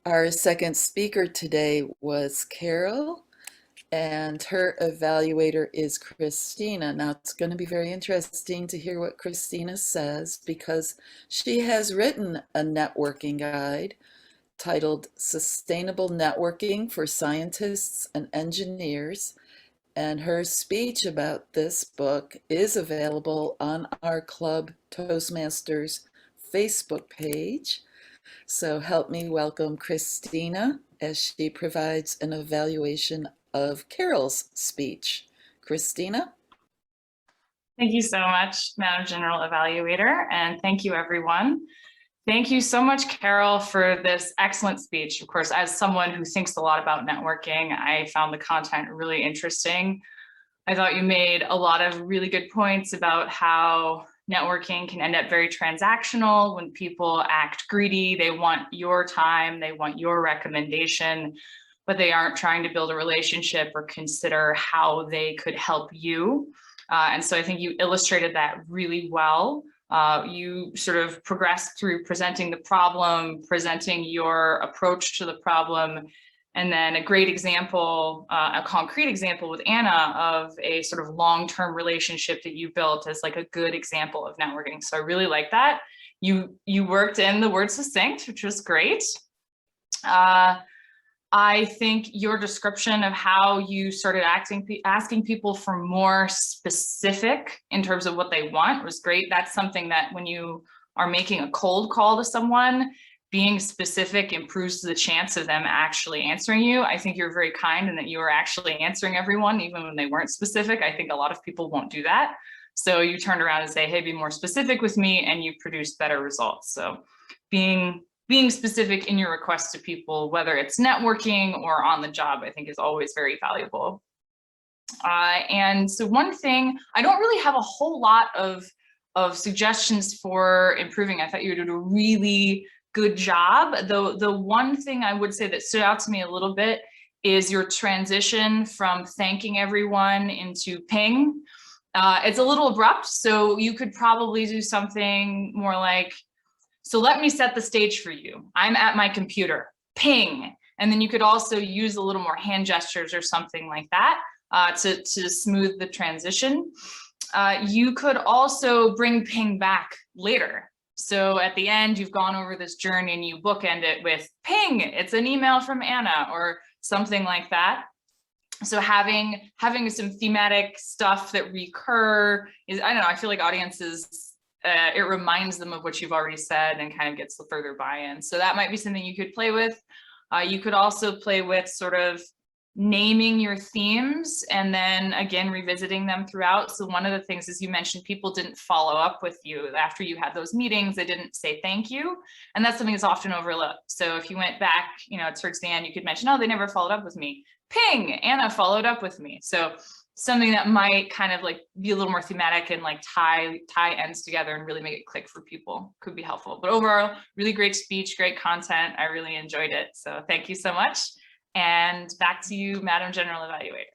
Our second speaker today was Carol, and her evaluator is Christina. Now, it's going to be very interesting to hear what Christina says because she has written a networking guide titled Sustainable Networking for Scientists and Engineers. And her speech about this book is available on our Club Toastmasters Facebook page. So help me welcome Christina as she provides an evaluation of Carol's speech. Christina? Thank you so much, Madam General Evaluator, and thank you, everyone. Thank you so much, Carol, for this excellent speech. Of course, as someone who thinks a lot about networking, I found the content really interesting. I thought you made a lot of really good points about how networking can end up very transactional when people act greedy. They want your time, they want your recommendation, but they aren't trying to build a relationship or consider how they could help you. And so I think you illustrated that really well. You sort of progressed through presenting the problem, presenting your approach to the problem, and then a great example, a concrete example with Anna of a sort of long-term relationship that you built as like a good example of networking. So I really like that. You worked in the word succinct, which was great. I think your description of how you started asking people for more specific in terms of what they want was great. That's something that when you are making a cold call to someone, being specific improves the chance of them actually answering you. I think you're very kind and that you were actually answering everyone, even when they weren't specific. I think a lot of people won't do that. So you turned around and say, hey, be more specific with me, and you produced better results. So being specific in your requests to people, whether it's networking or on the job, I think is always very valuable. And so one thing, I don't really have a whole lot of suggestions for improving. I thought you did a really good job. The one thing I would say that stood out to me a little bit is your transition from thanking everyone into ping. It's a little abrupt, so you could probably do something more like, so let me set the stage for you. I'm at my computer, ping. And then you could also use a little more hand gestures or something like that to smooth the transition. You could also bring ping back later. So at the end, you've gone over this journey and you bookend it with ping, it's an email from Anna or something like that. So having some thematic stuff that recur is, I don't know, I feel like audiences, it reminds them of what you've already said and kind of gets the further buy-in. So that might be something you could play with. You could also play with sort of naming your themes and then again revisiting them throughout. So one of the things is you mentioned people didn't follow up with you after you had those meetings. They didn't say thank you, and that's something that's often overlooked. So if you went back, towards the end, you could mention, oh, they never followed up with me. Ping, Anna followed up with me. So something that might kind of like be a little more thematic and like tie ends together and really make it click for people could be helpful. But overall, really great speech, great content. I really enjoyed it. So thank you so much. And back to you, Madam General Evaluator.